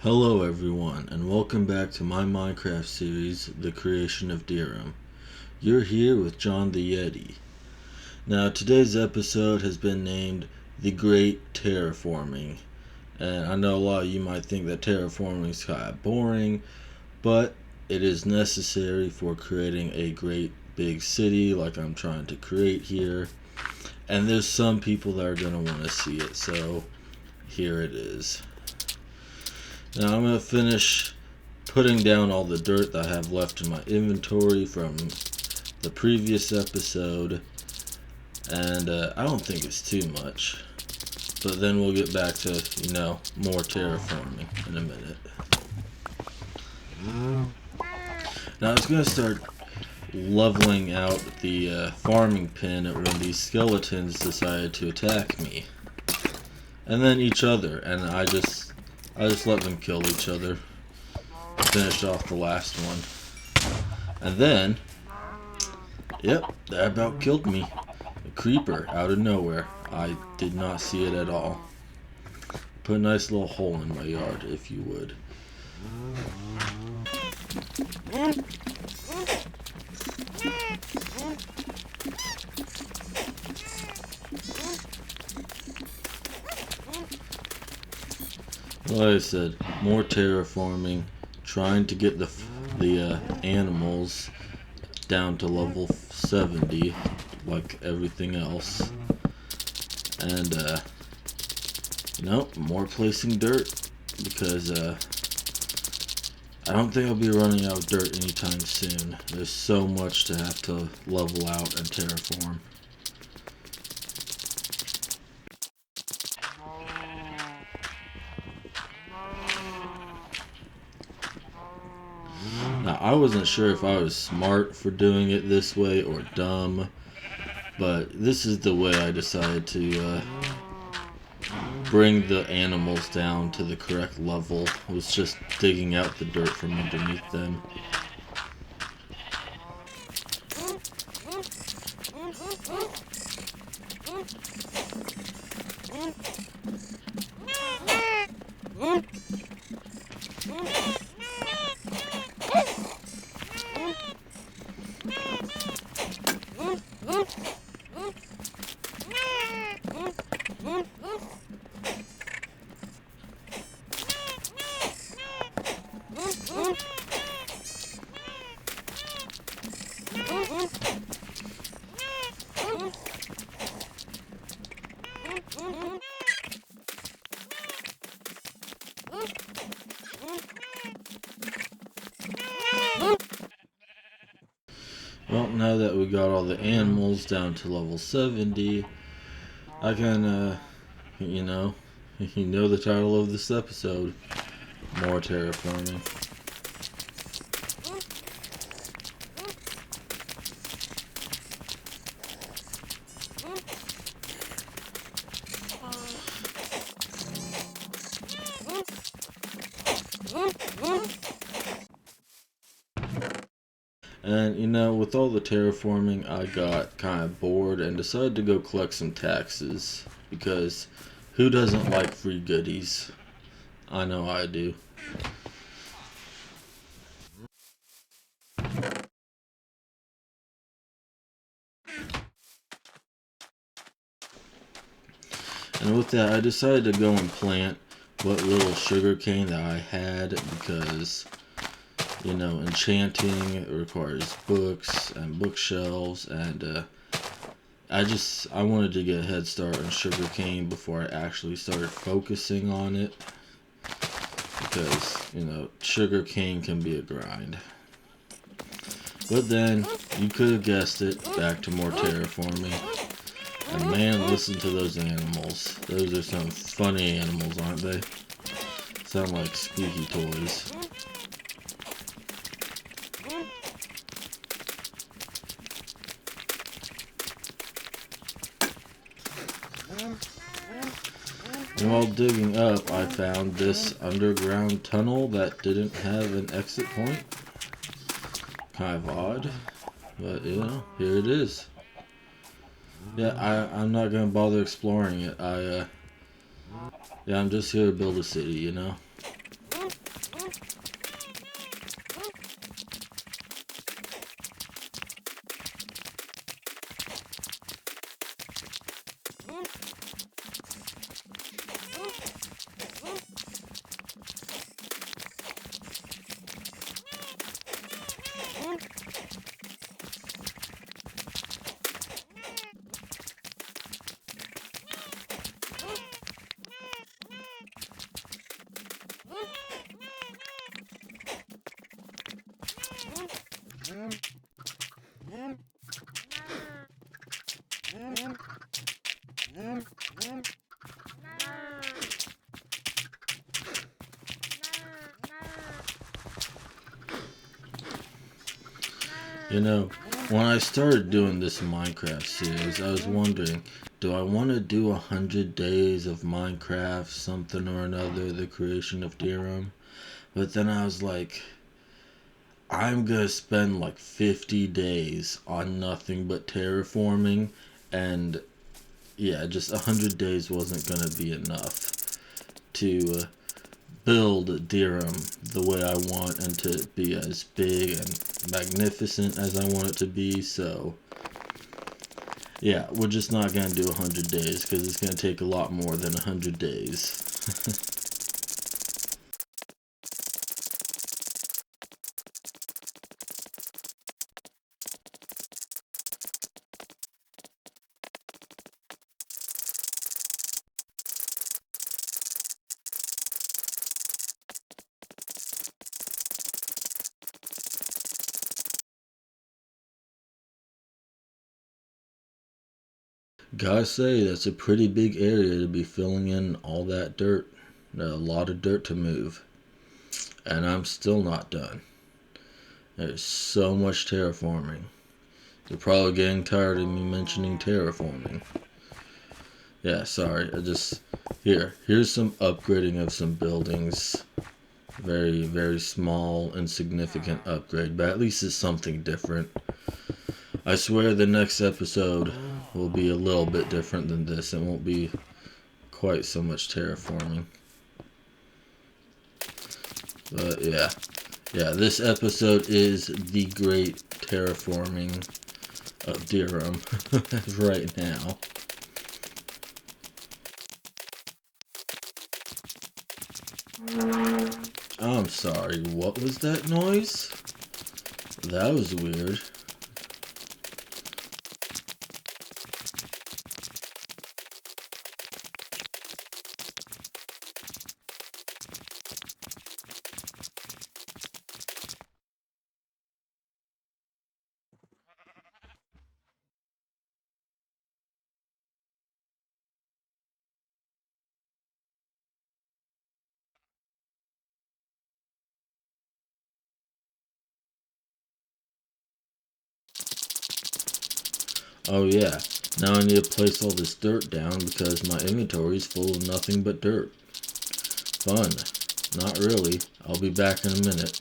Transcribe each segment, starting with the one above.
Hello everyone, and welcome back to my Minecraft series, The Creation of Dhirim. You're here with John the Yeti. Now today's episode has been named The Great Terraforming. And I know a lot of you might think that terraforming is kind of boring, but it is necessary for creating a great big city like I'm trying to create here. And there's some people that are going to want to see it, so here it is. Now I'm going to finish putting down all the dirt that I have left in my inventory from the previous episode. And I don't think it's too much. But then we'll get back to, more terraforming in a minute. Now I was going to start leveling out the farming pin when these skeletons decided to attack me. And then each other, and I just let them kill each other. Finished off the last one. And then, yep, that about killed me. A creeper out of nowhere. I did not see it at all. Put a nice little hole in my yard, if you would. Like I said, more terraforming, trying to get the animals down to level 70, like everything else, and more placing dirt, because I don't think I'll be running out of dirt anytime soon. There's so much to have to level out and terraform. Now, I wasn't sure if I was smart for doing it this way or dumb, but this is the way I decided to bring the animals down to the correct level. It was just digging out the dirt from underneath them. Well, now that we got all the animals down to level 70, I can, you know the title of this episode, more terraforming. And with all the terraforming, I got kind of bored and decided to go collect some taxes, because who doesn't like free goodies? I know I do. And with that, I decided to go and plant what little sugarcane that I had, because enchanting requires books and bookshelves, and I wanted to get a head start on sugarcane before I actually started focusing on it, because sugarcane can be a grind. But then, you could have guessed it, back to more terraforming. And man, listen to those animals. Those are some funny animals, aren't they? Sound like squeaky toys. And while digging up, I found this underground tunnel that didn't have an exit point. Kind of odd, but here it is. Yeah, I'm not gonna bother exploring it. I'm just here to build a city, You know, when I started doing this Minecraft series, I was wondering, do I want to do 100 days of Minecraft, something or another, the creation of Dhirim? But then I was like, I'm gonna spend like 50 days on nothing but terraforming, and yeah, just 100 days wasn't gonna be enough to build Dhirim the way I want and to be as big and magnificent as I want it to be. So yeah, we're just not gonna do 100 days because it's gonna take a lot more than 100 days. Gotta say, that's a pretty big area to be filling in all that dirt. A lot of dirt to move. And I'm still not done. There's so much terraforming. You're probably getting tired of me mentioning terraforming. Yeah, sorry. Here's some upgrading of some buildings. Very, very small, insignificant upgrade, but at least it's something different. I swear the next episode will be a little bit different than this. It won't be quite so much terraforming. But yeah, this episode is the great terraforming of Dhirim right now. I'm sorry, what was that noise? That was weird. Oh yeah, now I need to place all this dirt down because my inventory is full of nothing but dirt. Fun. Not really. I'll be back in a minute.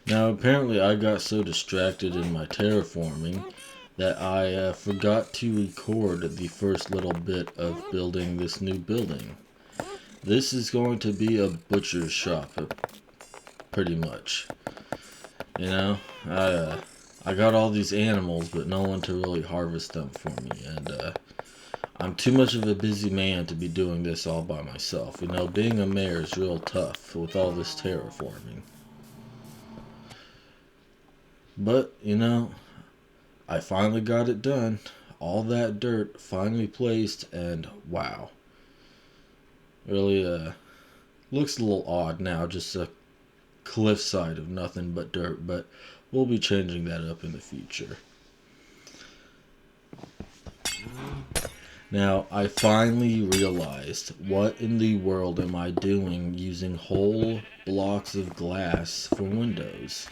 Now apparently I got so distracted in my terraforming that I forgot to record the first little bit of building this new building. This is going to be a butcher's shop, pretty much. You know, I got all these animals, but no one to really harvest them for me, and I'm too much of a busy man to be doing this all by myself. You know, being a mayor is real tough with all this terraforming. But, you know, I finally got it done. All that dirt finally placed, and wow. Really, looks a little odd now, just a cliffside of nothing but dirt, but we'll be changing that up in the future. Now, I finally realized what in the world am I doing using whole blocks of glass for windows.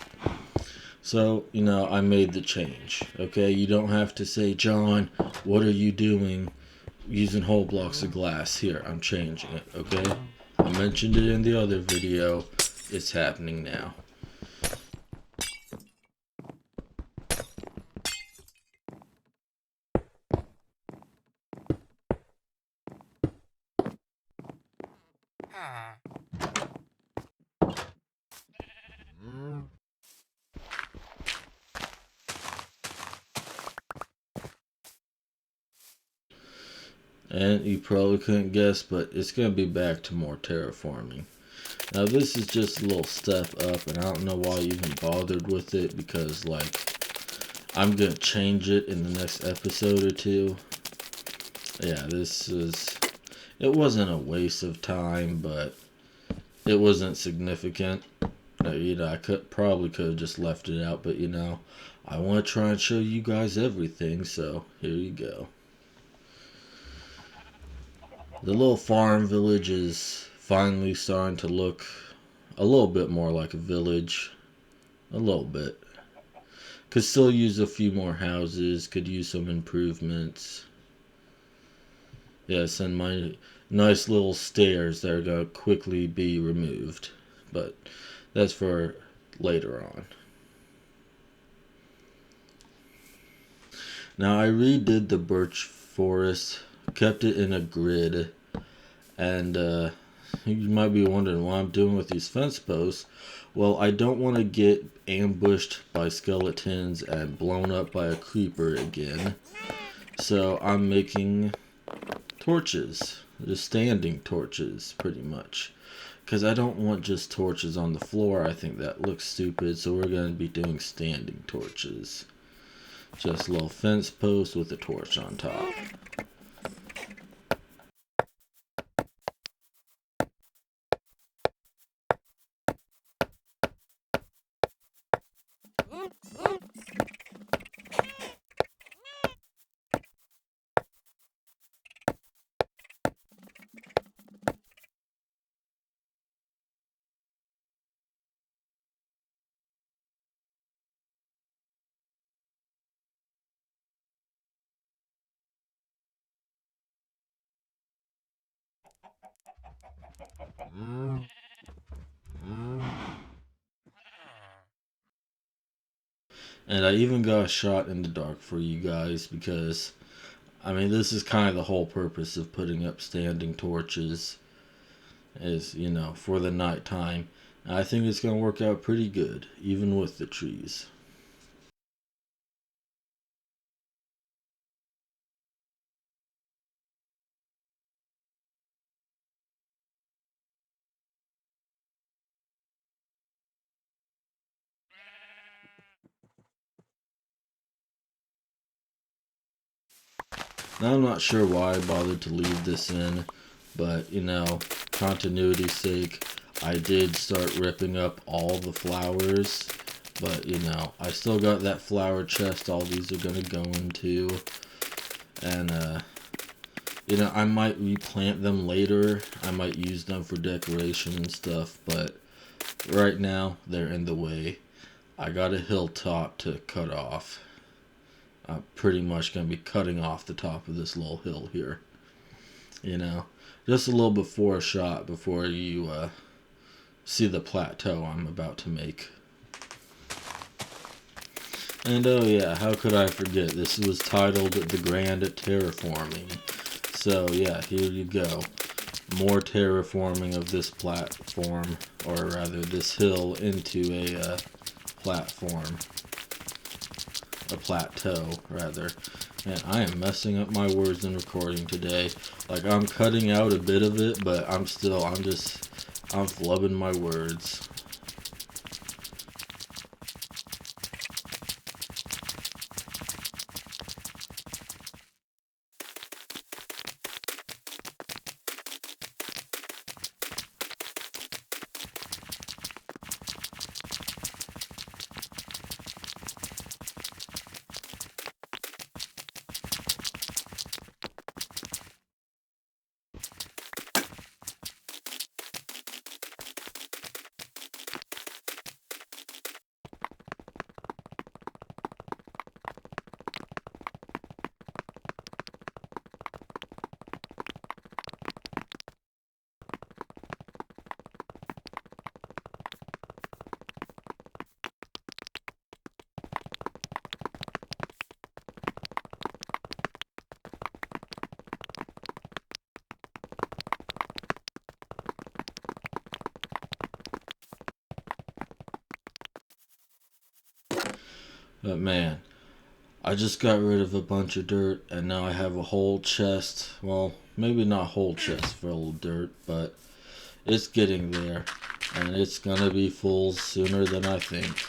So, you know, I made the change, okay? You don't have to say, John, what are you doing using whole blocks of glass? Here, I'm changing it, okay? I mentioned it in the other video. It's happening now. And you probably couldn't guess, but it's going to be back to more terraforming. Now this is just a little step up, and I don't know why I even bothered with it, because I'm going to change it in the next episode or two. Yeah, it wasn't a waste of time, but it wasn't significant. I probably could have just left it out, but I want to try and show you guys everything, so here you go. The little farm village is finally starting to look a little bit more like a village. A little bit. Could still use a few more houses, could use some improvements. Yes, and my nice little stairs that are going to quickly be removed. But that's for later on. Now I redid the birch forest, kept it in a grid, and you might be wondering what I'm doing with these fence posts. Well, I don't want to get ambushed by skeletons and blown up by a creeper again. So I'm making torches. Just standing torches, pretty much. Because I don't want just torches on the floor. I think that looks stupid. So we're going to be doing standing torches. Just a little fence post with a torch on top. And I even got a shot in the dark for you guys, because this is kind of the whole purpose of putting up standing torches is, for the nighttime. And I think it's going to work out pretty good, even with the trees. Now I'm not sure why I bothered to leave this in, but continuity's sake, I did start ripping up all the flowers. But I still got that flower chest all these are gonna go into. And I might replant them later. I might use them for decoration and stuff, but right now they're in the way. I got a hilltop to cut off. I'm pretty much going to be cutting off the top of this little hill here. Just a little before a shot before you see the plateau I'm about to make. And oh yeah, how could I forget? This was titled The Grand Terraforming. So yeah, here you go. More terraforming of this platform, or rather this hill, into a platform. A plateau, rather. And I am messing up my words in recording today. I'm cutting out a bit of it, but I'm flubbing my words. But man, I just got rid of a bunch of dirt, and now I have a whole chest. Well, maybe not whole chest full of dirt, but it's getting there, and it's gonna be full sooner than I think.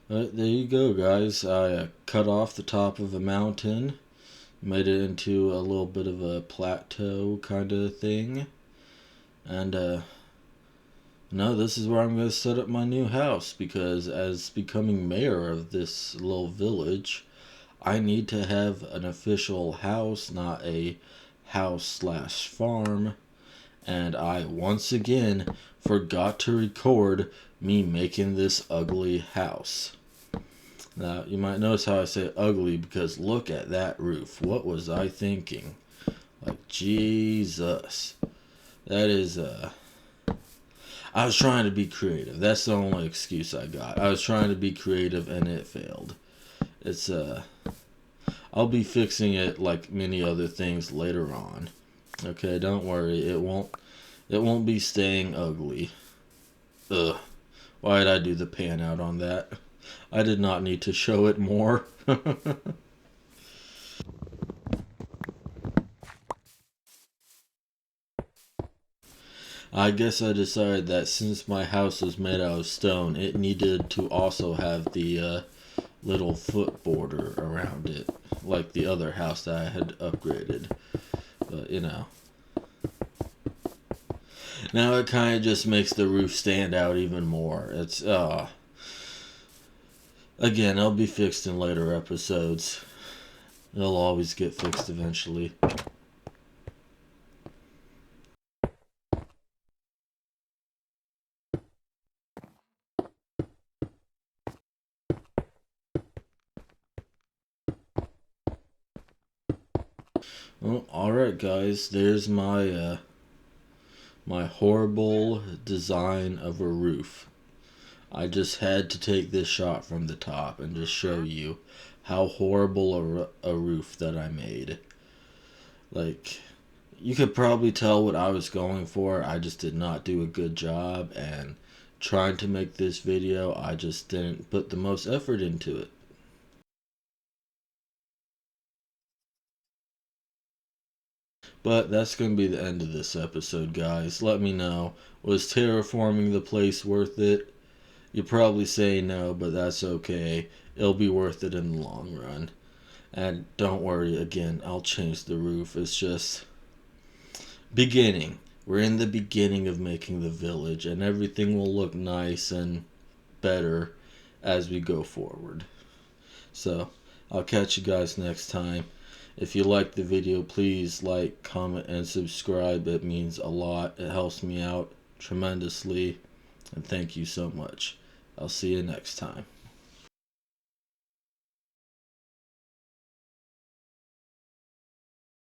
But there you go, guys. I cut off the top of a mountain, made it into a little bit of a plateau kind of thing, and now this is where I'm going to set up my new house, because as becoming mayor of this little village, I need to have an official house, not a house/farm. And I once again forgot to record me making this ugly house. Now, you might notice how I say ugly, because look at that roof. What was I thinking? Like, Jesus. That is, I was trying to be creative. That's the only excuse I got. I was trying to be creative and it failed. It's, I'll be fixing it like many other things later on. Okay, don't worry. It won't be staying ugly. Ugh. Why did I do the pan out on that? I did not need to show it more. I guess I decided that since my house was made out of stone, it needed to also have the little foot border around it, like the other house that I had upgraded. But, you know. Now it kind of just makes the roof stand out even more. It's, again, it'll be fixed in later episodes. It'll always get fixed eventually. Well, alright guys, there's my my horrible design of a roof. I just had to take this shot from the top and just show you how horrible a roof that I made. Like, you could probably tell what I was going for. I just did not do a good job, and trying to make this video, I just didn't put the most effort into it. But that's going to be the end of this episode, guys. Let me know. Was terraforming the place worth it? You're probably saying no, but that's okay. It'll be worth it in the long run. And don't worry, again, I'll change the roof. It's just beginning. We're in the beginning of making the village, and everything will look nice and better as we go forward. So, I'll catch you guys next time. If you like the video, please like, comment, and subscribe. It means a lot. It helps me out tremendously. And thank you so much. I'll see you next time.